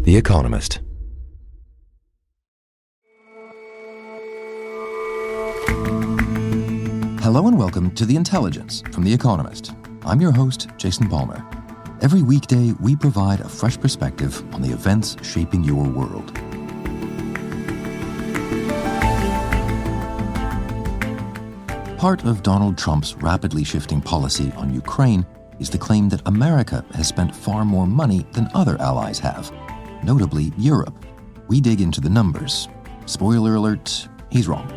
The Economist. Hello and welcome to The Intelligence from The Economist. I'm your host, Jason Palmer. Every weekday, we provide a fresh perspective on the events shaping your world. Part of Donald Trump's rapidly shifting policy on Ukraine is the claim that America has spent far more money than other allies have, notably Europe. We dig into the numbers. Spoiler alert, he's wrong.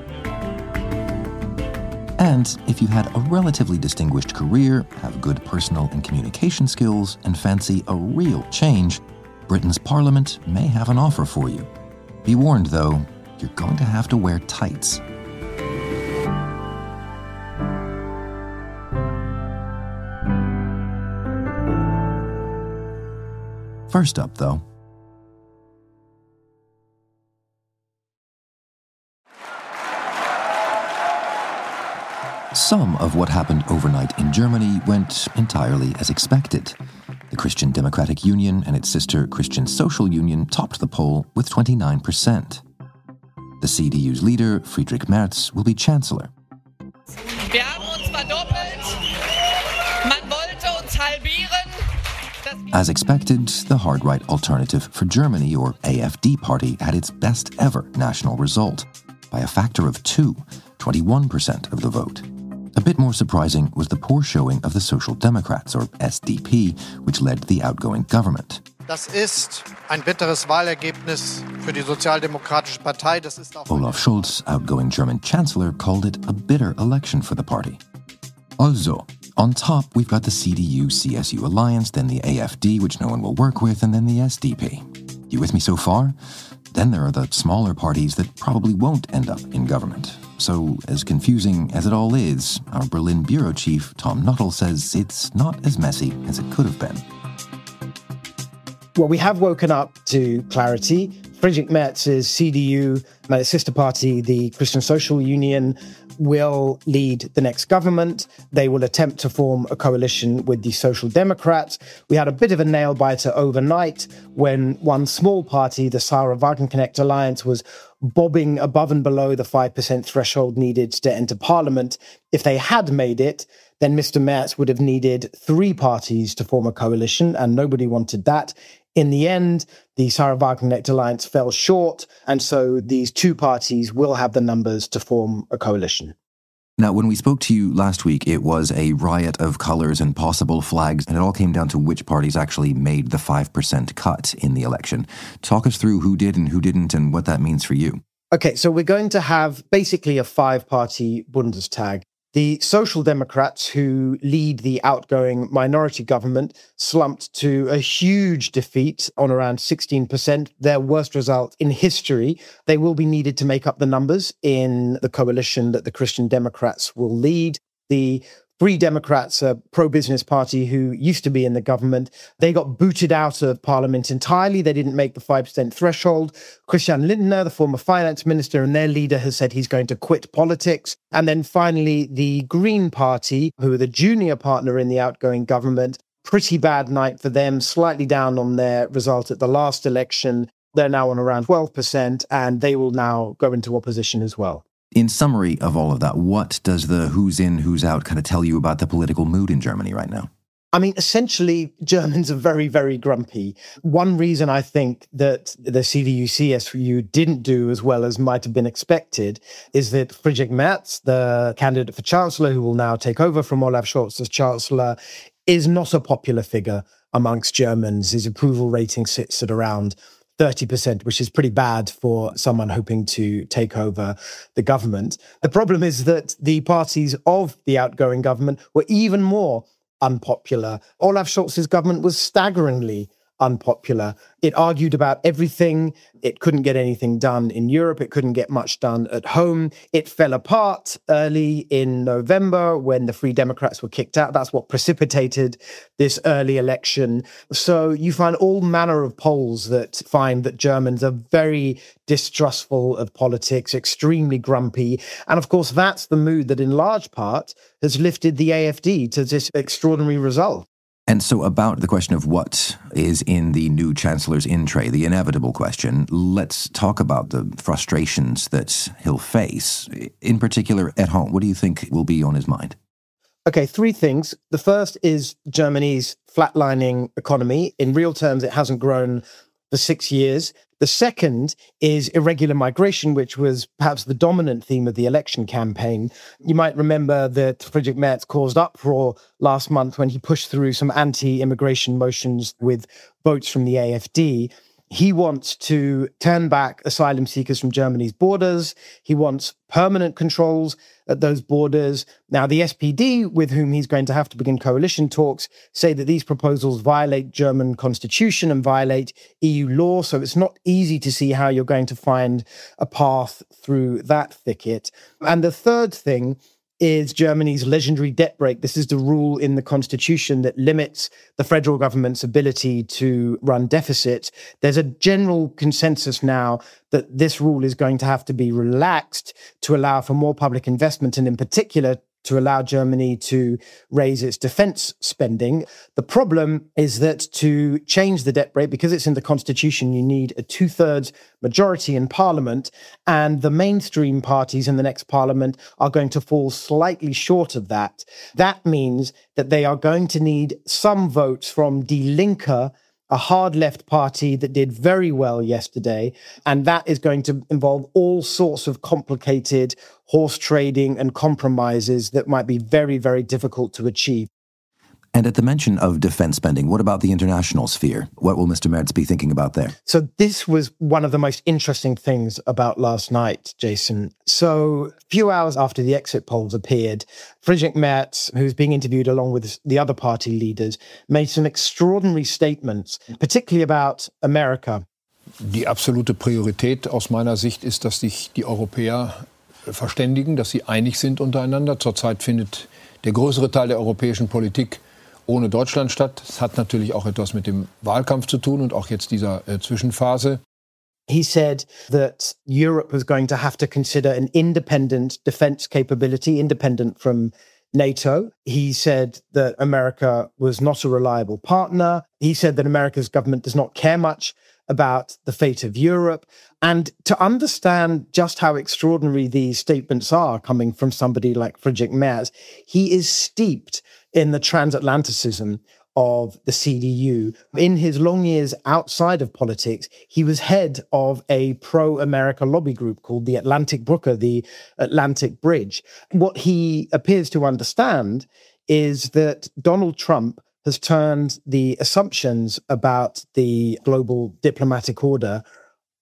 And if you had a relatively distinguished career, have good personal and communication skills, and fancy a real change, Britain's Parliament may have an offer for you. Be warned, though, you're going to have to wear tights. First up, though, some of what happened overnight in Germany went entirely as expected. The Christian Democratic Union and its sister Christian Social Union topped the poll with 29%. The CDU's leader, Friedrich Merz, will be chancellor. Wir haben uns verdoppelt. Man wollte uns halbieren. As expected, the hard-right Alternative for Germany, or AfD party, had its best ever national result. By a factor of 2, 21% of the vote. A bit more surprising was the poor showing of the Social Democrats, or SDP, which led the outgoing government. Das ist ein bitteres Wahlergebnis für die Sozialdemokratische Partei. Das ist auch Olaf Scholz, outgoing German chancellor, called it a bitter election for the party. Also, on top, we've got the CDU-CSU alliance, then the AfD, which no one will work with, and then the SDP. You with me so far? Then there are the smaller parties that probably won't end up in government. So, as confusing as it all is, our Berlin bureau chief, Tom Nuttall, says it's not as messy as it could have been. Well, we have woken up to clarity. Friedrich Merz's CDU and its sister party, the Christian Social Union, will lead the next government. They will attempt to form a coalition with the Social Democrats. We had a bit of a nail-biter overnight when one small party, the Sarah Wagenknecht Alliance, was bobbing above and below the 5% threshold needed to enter parliament. If they had made it, then Mr. Merz would have needed 3 parties to form a coalition, and nobody wanted that. In the end, the Sarah Wagenknecht Alliance fell short, and so these 2 parties will have the numbers to form a coalition. Now, when we spoke to you last week, it was a riot of colours and possible flags, and it all came down to which parties actually made the 5% cut in the election. Talk us through who did and who didn't and what that means for you. Okay, so we're going to have basically a 5-party Bundestag. The Social Democrats, who lead the outgoing minority government, slumped to a huge defeat on around 16%, their worst result in history. They will be needed to make up the numbers in the coalition that the Christian Democrats will lead. The Free Democrats, a pro-business party who used to be in the government, they got booted out of parliament entirely. They didn't make the 5% threshold. Christian Lindner, the former finance minister, and their leader has said he's going to quit politics. And then finally, the Green Party, who are the junior partner in the outgoing government, pretty bad night for them, slightly down on their result at the last election. They're now on around 12%, and they will now go into opposition as well. In summary of all of that, what does the who's in, who's out kind of tell you about the political mood in Germany right now? I mean, essentially, Germans are very, very grumpy. One reason I think that the CDU-CSU didn't do as well as might have been expected is that Friedrich Merz, the candidate for chancellor who will now take over from Olaf Scholz as chancellor, is not a popular figure amongst Germans. His approval rating sits at around 30%, which is pretty bad for someone hoping to take over the government. The problem is that the parties of the outgoing government were even more unpopular. Olaf Scholz's government was staggeringly unpopular. It argued about everything. It couldn't get anything done in Europe. It couldn't get much done at home. It fell apart early in November when the Free Democrats were kicked out. That's what precipitated this early election. So you find all manner of polls that find that Germans are very distrustful of politics, extremely grumpy. And of course, that's the mood that in large part has lifted the AfD to this extraordinary result. And so about the question of what is in the new chancellor's in tray, the inevitable question, let's talk about the frustrations that he'll face. In particular, at home, what do you think will be on his mind? Okay, three things. The first is Germany's flatlining economy. In real terms, it hasn't grown for 6 years. The second is irregular migration, which was perhaps the dominant theme of the election campaign. You might remember that Friedrich Merz caused uproar last month when he pushed through some anti-immigration motions with votes from the AfD. He wants to turn back asylum seekers from Germany's borders. He wants permanent controls at those borders. Now, the SPD, with whom he's going to have to begin coalition talks, say that these proposals violate German constitution and violate EU law. So it's not easy to see how you're going to find a path through that thicket. And the third thing is Germany's legendary debt brake. This is the rule in the constitution that limits the federal government's ability to run deficits. There's a general consensus now that this rule is going to have to be relaxed to allow for more public investment, and in particular, to allow Germany to raise its defense spending. The problem is that to change the debt brake, because it's in the constitution, you need a 2/3 majority in parliament, and the mainstream parties in the next parliament are going to fall slightly short of that. That means that they are going to need some votes from Die Linke, a hard left party that did very well yesterday. And that is going to involve all sorts of complicated horse trading and compromises that might be very, very difficult to achieve. And at the mention of defense spending, what about the international sphere? What will Mr. Merz be thinking about there? So this was one of the most interesting things about last night, Jason. So a few hours after the exit polls appeared, Friedrich Merz, who's being interviewed along with the other party leaders, made some extraordinary statements, particularly about America. Die absolute Priorität aus meiner Sicht ist, dass sich die Europäer verständigen, dass sie einig sind untereinander. Zurzeit findet der größere Teil der europäischen Politik ohne Deutschland statt. Das hat natürlich auch etwas mit dem Wahlkampf zu tun und auch jetzt dieser Zwischenphase. He said that Europe was going to have to consider an independent defense capability, independent from NATO. He said that America was not a reliable partner. He said that America's government does not care much about the fate of Europe. And to understand just how extraordinary these statements are coming from somebody like Friedrich Merz, he is steeped in the transatlanticism of the CDU. In his long years outside of politics, he was head of a pro-America lobby group called the Atlantic Brücke, the Atlantic Bridge. What he appears to understand is that Donald Trump has turned the assumptions about the global diplomatic order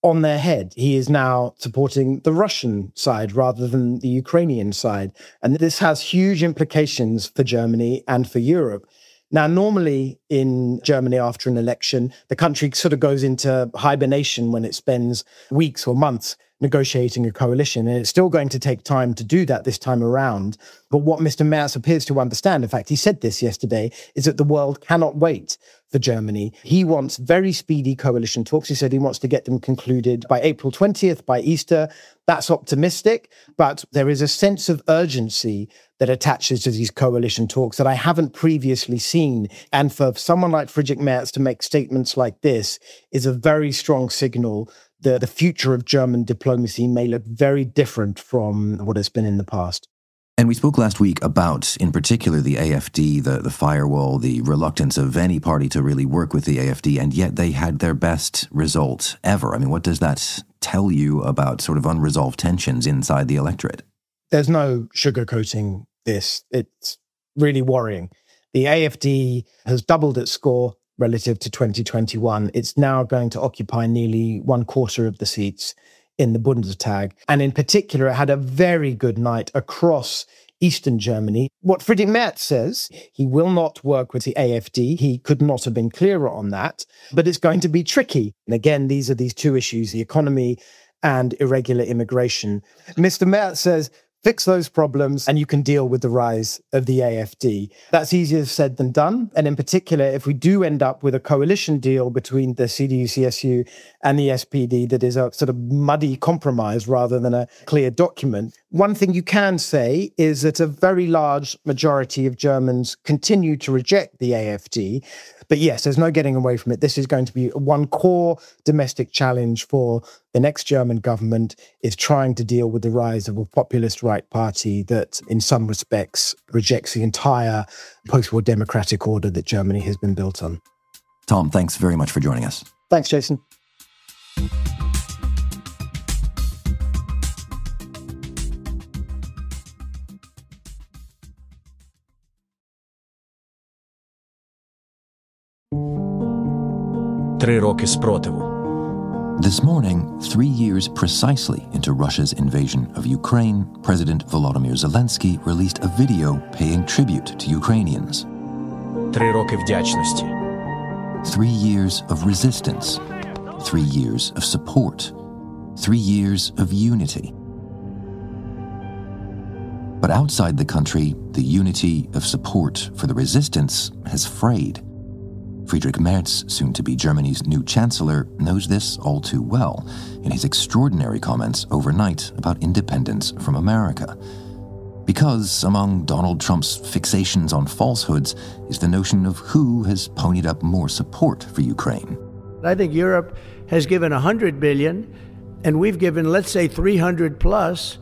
on their head. He is now supporting the Russian side rather than the Ukrainian side. And this has huge implications for Germany and for Europe. Now, normally in Germany after an election, the country sort of goes into hibernation when it spends weeks or months negotiating a coalition. And it's still going to take time to do that this time around. But what Mr. Merz appears to understand, in fact, he said this yesterday, is that the world cannot wait for Germany. He wants very speedy coalition talks. He said he wants to get them concluded by April 20th, by Easter. That's optimistic, but there is a sense of urgency that attaches to these coalition talks that I haven't previously seen. And for someone like Friedrich Merz to make statements like this is a very strong signal that the future of German diplomacy may look very different from what it's been in the past. And we spoke last week about, in particular, the AfD, the firewall, the reluctance of any party to really work with the AfD, and yet they had their best result ever. I mean, what does that tell you about sort of unresolved tensions inside the electorate? There's no sugarcoating this. It's really worrying. The AfD has doubled its score relative to 2021. It's now going to occupy nearly 1/4 of the seats in the Bundestag. And in particular, it had a very good night across Eastern Germany. What Friedrich Merz says, he will not work with the AfD. He could not have been clearer on that, but it's going to be tricky. And again, these two issues, the economy and irregular immigration. Mr. Merz says, Fix those problems and you can deal with the rise of the AfD. That's easier said than done. And in particular, if we do end up with a coalition deal between the CDU-CSU and the SPD that is a sort of muddy compromise rather than a clear document, one thing you can say is that a very large majority of Germans continue to reject the AfD. But yes, there's no getting away from it. This is going to be one core domestic challenge for the next German government, is trying to deal with the rise of a populist right party that in some respects rejects the entire post-war democratic order that Germany has been built on. Tom, thanks very much for joining us. Thanks, Jason. This morning, 3 years precisely into Russia's invasion of Ukraine, President Volodymyr Zelensky released a video paying tribute to Ukrainians. 3 роки вдячності. 3 years of resistance, 3 years of support, 3 years of unity. But outside the country, the unity of support for the resistance has frayed. Friedrich Merz, soon to be Germany's new chancellor, knows this all too well in his extraordinary comments overnight about independence from America. Because among Donald Trump's fixations on falsehoods is the notion of who has ponied up more support for Ukraine. I think Europe has given 100 billion, and we've given, let's say, 300 plus,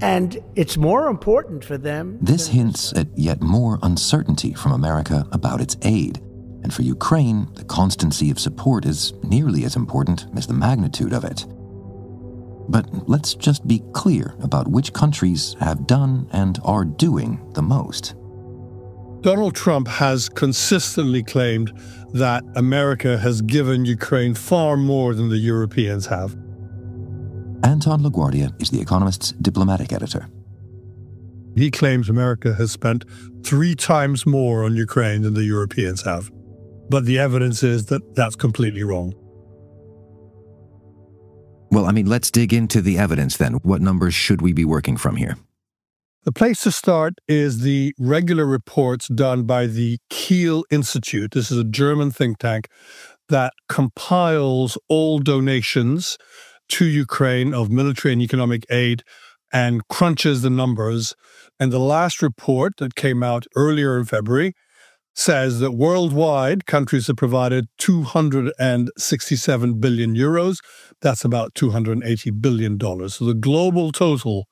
and it's more important for them. This hints at yet more uncertainty from America about its aid. And for Ukraine, the constancy of support is nearly as important as the magnitude of it. But let's just be clear about which countries have done and are doing the most. Donald Trump has consistently claimed that America has given Ukraine far more than the Europeans have. Anton LaGuardia is The Economist's diplomatic editor. He claims America has spent 3 times more on Ukraine than the Europeans have. But the evidence is that that's completely wrong. Well, I mean, let's dig into the evidence then. What numbers should we be working from here? The place to start is the regular reports done by the Kiel Institute. This is a German think tank that compiles all donations to Ukraine of military and economic aid and crunches the numbers. And the last report that came out earlier in February says that worldwide, countries have provided 267 billion euros. That's about $280 billion. So the global total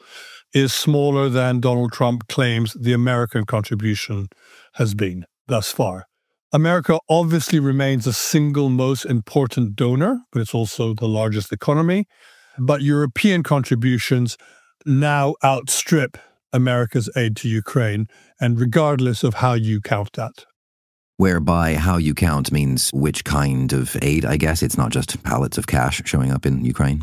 is smaller than Donald Trump claims the American contribution has been thus far. America obviously remains the single most important donor, but it's also the largest economy. But European contributions now outstrip America's aid to Ukraine, and regardless of how you count that. Whereby how you count means which kind of aid, I guess. It's not just pallets of cash showing up in Ukraine.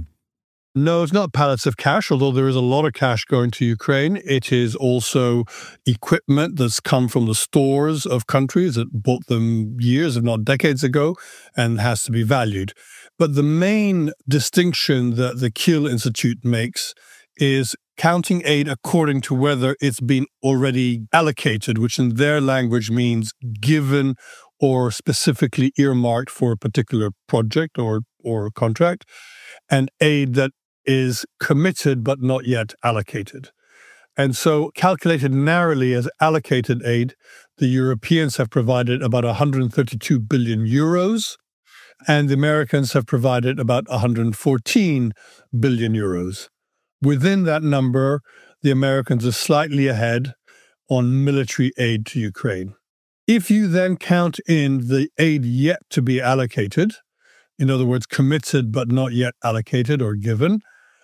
No, it's not pallets of cash, although there is a lot of cash going to Ukraine. It is also equipment that's come from the stores of countries that bought them years, if not decades ago, and has to be valued. But the main distinction that the Kiel Institute makes is counting aid according to whether it's been already allocated, which in their language means given or specifically earmarked for a particular project or contract, and aid that is committed but not yet allocated. And so calculated narrowly as allocated aid, the Europeans have provided about 132 billion euros, and the Americans have provided about 114 billion euros. Within that number, the Americans are slightly ahead on military aid to Ukraine. If you then count in the aid yet to be allocated, in other words, committed but not yet allocated or given,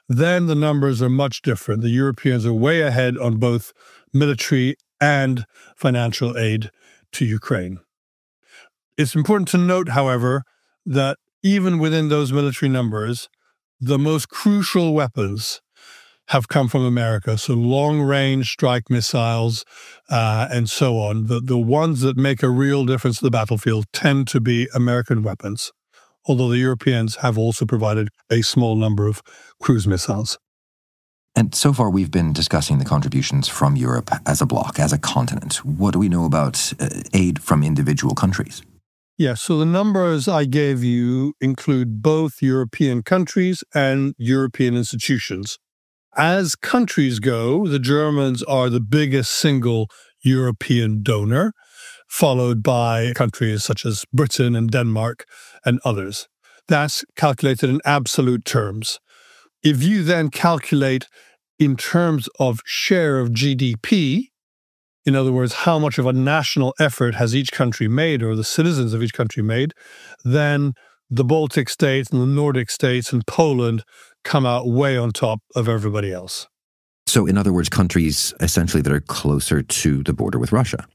then the numbers are much different. The Europeans are way ahead on both military and financial aid to Ukraine. It's important to note, however, that even within those military numbers, the most crucial weapons have come from America. So long-range strike missiles and so on. The ones that make a real difference to the battlefield tend to be American weapons, although the Europeans have also provided a small number of cruise missiles. And so far, we've been discussing the contributions from Europe as a bloc, as a continent. What do we know about aid from individual countries? Yeah, so the numbers I gave you include both European countries and European institutions. As countries go, the Germans are the biggest single European donor, followed by countries such as Britain and Denmark and others. That's calculated in absolute terms. If you then calculate in terms of share of GDP, in other words, how much of a national effort has each country made, or the citizens of each country made, then the Baltic states and the Nordic states and Poland come out way on top of everybody else. So, in other words, countries essentially that are closer to the border with Russia.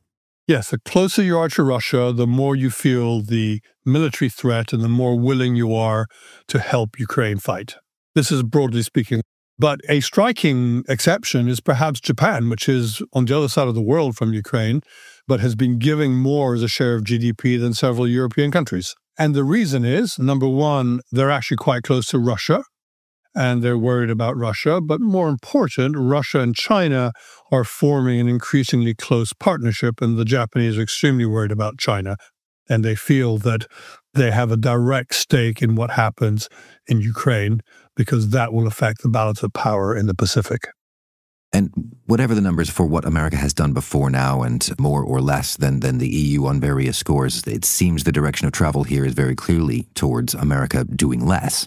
Yes, the closer you are to Russia, the more you feel the military threat and the more willing you are to help Ukraine fight. This is broadly speaking. But a striking exception is perhaps Japan, which is on the other side of the world from Ukraine, but has been giving more as a share of GDP than several European countries. And the reason is, number one, they're actually quite close to Russia, and they're worried about Russia. But more important, Russia and China are forming an increasingly close partnership, and the Japanese are extremely worried about China. And they feel that they have a direct stake in what happens in Ukraine, because that will affect the balance of power in the Pacific. And whatever the numbers for what America has done before now, and more or less than the EU on various scores, it seems the direction of travel here is very clearly towards America doing less.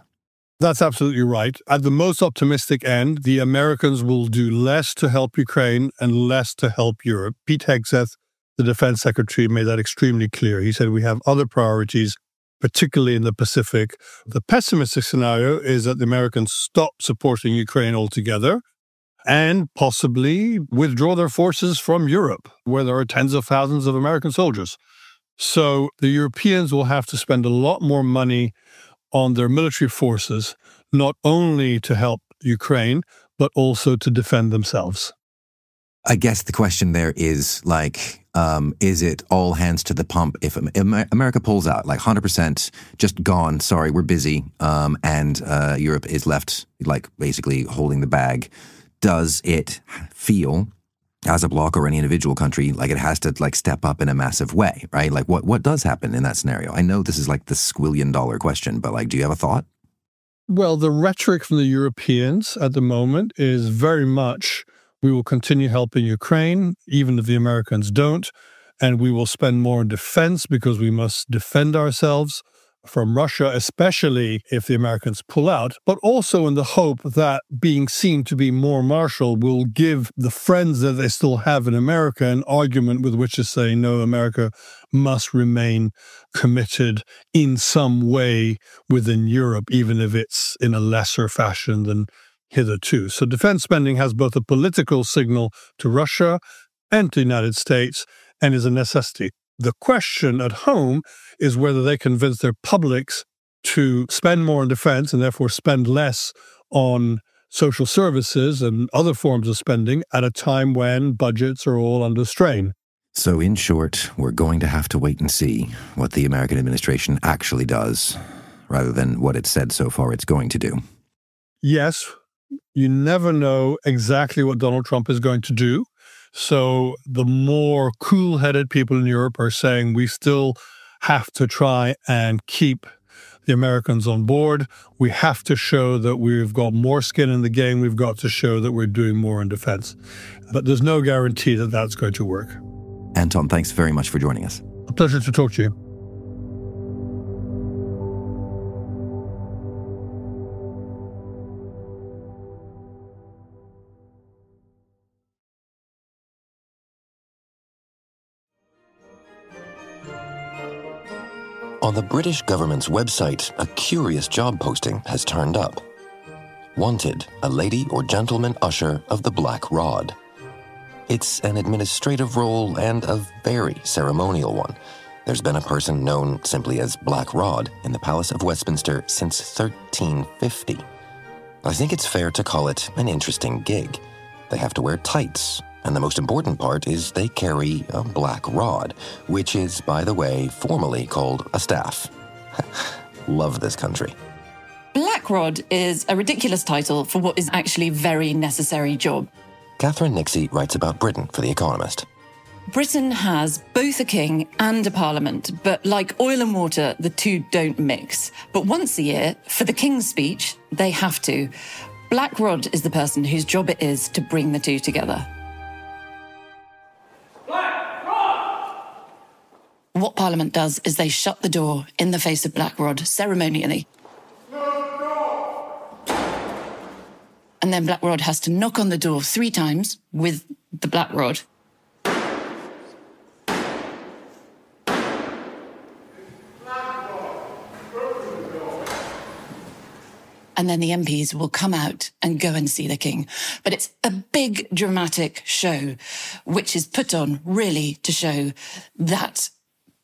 That's absolutely right. At the most optimistic end, the Americans will do less to help Ukraine and less to help Europe. Pete Hegseth, the defense secretary, made that extremely clear. He said we have other priorities, particularly in the Pacific. The pessimistic scenario is that the Americans stop supporting Ukraine altogether and possibly withdraw their forces from Europe, where there are tens of thousands of American soldiers. So the Europeans will have to spend a lot more money on their military forces, not only to help Ukraine, but also to defend themselves. I guess the question there is, is it all hands to the pump if America pulls out, 100%, just gone, sorry, we're busy, and Europe is left, basically holding the bag? Does it feel, as a bloc or any individual country, like it has to, step up in a massive way, right? What does happen in that scenario? I know this is, the squillion-dollar question, but, do you have a thought? Well, the rhetoric from the Europeans at the moment is very much, we will continue helping Ukraine, even if the Americans don't, and we will spend more on defense because we must defend ourselves from Russia, especially if the Americans pull out, but also in the hope that being seen to be more martial will give the friends that they still have in America an argument with which to say, no, America must remain committed in some way within Europe, even if it's in a lesser fashion than hitherto. So defense spending has both a political signal to Russia and to the United States and is a necessity. The question at home is whether they convince their publics to spend more on defense and therefore spend less on social services and other forms of spending at a time when budgets are all under strain. So in short, we're going to have to wait and see what the American administration actually does, rather than what it's said so far it's going to do. Yes, you never know exactly what Donald Trump is going to do. So the more cool-headed people in Europe are saying we still have to try and keep the Americans on board. We have to show that we've got more skin in the game. We've got to show that we're doing more in defense. But there's no guarantee that that's going to work. Anton, thanks very much for joining us. A pleasure to talk to you. On the British government's website, a curious job posting has turned up. Wanted, a lady or gentleman usher of the Black Rod. It's an administrative role and a very ceremonial one. There's been a person known simply as Black Rod in the Palace of Westminster since 1350. I think it's fair to call it an interesting gig. They have to wear tights, and the most important part is they carry a black rod, which is, by the way, formally called a staff. Love this country. Black Black Rod is a ridiculous title for what is actually a very necessary job. Catherine Nixie writes about Britain for The Economist. Britain has both a king and a parliament, but like oil and water, the two don't mix. But once a year, for the king's speech, they have to. Black Rod is the person whose job it is to bring the two together. Black Rod! What Parliament does is they shut the door in the face of Black Rod ceremonially. And then Black Rod has to knock on the door 3 times with the Black Rod. And then the MPs will come out and go and see the king. But it's a big dramatic show, which is put on really to show that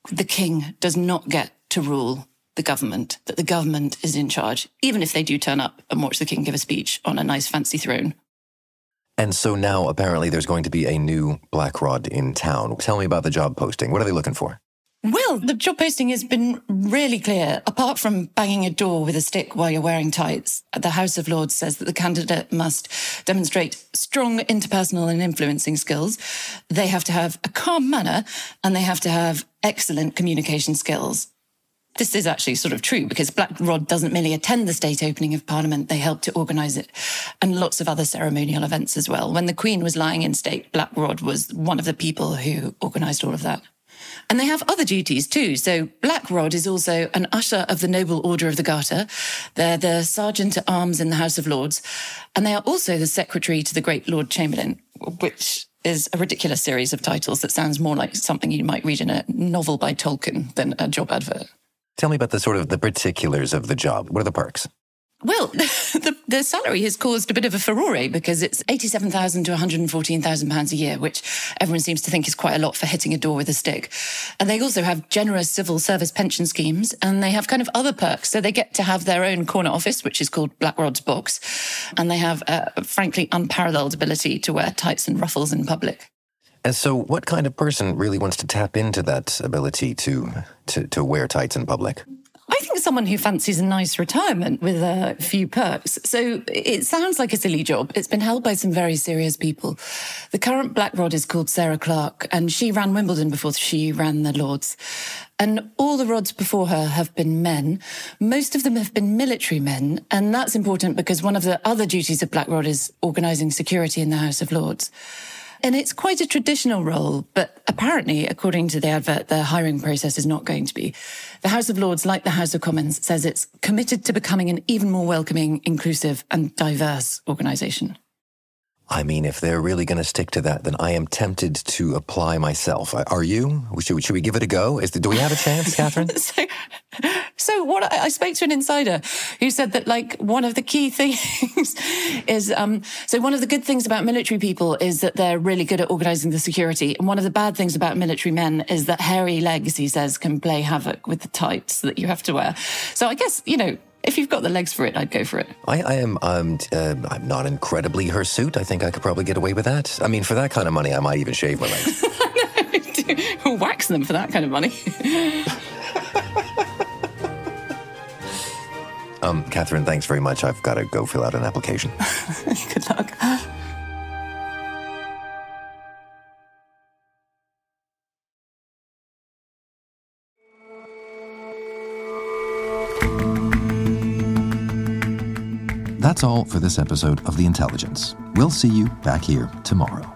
the king does not get to rule the government, that the government is in charge, even if they do turn up and watch the king give a speech on a nice fancy throne. And so now apparently there's going to be a new Black Rod in town. Tell me about the job posting. What are they looking for? Well, the job posting has been really clear. Apart from banging a door with a stick while you're wearing tights, the House of Lords says that the candidate must demonstrate strong interpersonal and influencing skills. They have to have a calm manner and they have to have excellent communication skills. This is actually sort of true because Black Rod doesn't merely attend the state opening of Parliament, they help to organise it and lots of other ceremonial events as well. When the Queen was lying in state, Black Rod was one of the people who organised all of that. And they have other duties too. So Black Rod is also an usher of the Noble Order of the Garter. They're the Sergeant at Arms in the House of Lords. And they are also the Secretary to the Great Lord Chamberlain, which is a ridiculous series of titles that sounds more like something you might read in a novel by Tolkien than a job advert. Tell me about the particulars of the job. What are the perks? Well, the salary has caused a bit of a furore because it's £87,000 to £114,000 a year, which everyone seems to think is quite a lot for hitting a door with a stick. And they also have generous civil service pension schemes and they have kind of other perks. So they get to have their own corner office, which is called Black Rod's Box. And they have a frankly unparalleled ability to wear tights and ruffles in public. And so what kind of person really wants to tap into that ability to wear tights in public? I think someone who fancies a nice retirement with a few perks. So it sounds like a silly job. It's been held by some very serious people. The current Black Rod is called Sarah Clarke, and she ran Wimbledon before she ran the Lords. And all the Rods before her have been men. Most of them have been military men, and that's important because one of the other duties of Black Rod is organising security in the House of Lords. And it's quite a traditional role, but apparently, according to the advert, the hiring process is not going to be. The House of Lords, like the House of Commons, says it's committed to becoming an even more welcoming, inclusive and diverse organisation. I mean, if they're really going to stick to that, then I am tempted to apply myself. Are you? Should we give it a go? Do we have a chance, Catherine? So what I spoke to an insider who said that, like, one of the key things is, so one of the good things about military people is that they're really good at organising the security. And one of the bad things about military men is that hairy legs, he says, can play havoc with the tights that you have to wear. So I guess, if you've got the legs for it, I'd go for it. I'm not incredibly hirsute. I think I could probably get away with that. I mean, for that kind of money, I might even shave my legs. Wax them for that kind of money. Catherine, thanks very much. I've got to go fill out an application. Good luck. That's all for this episode of The Intelligence. We'll see you back here tomorrow.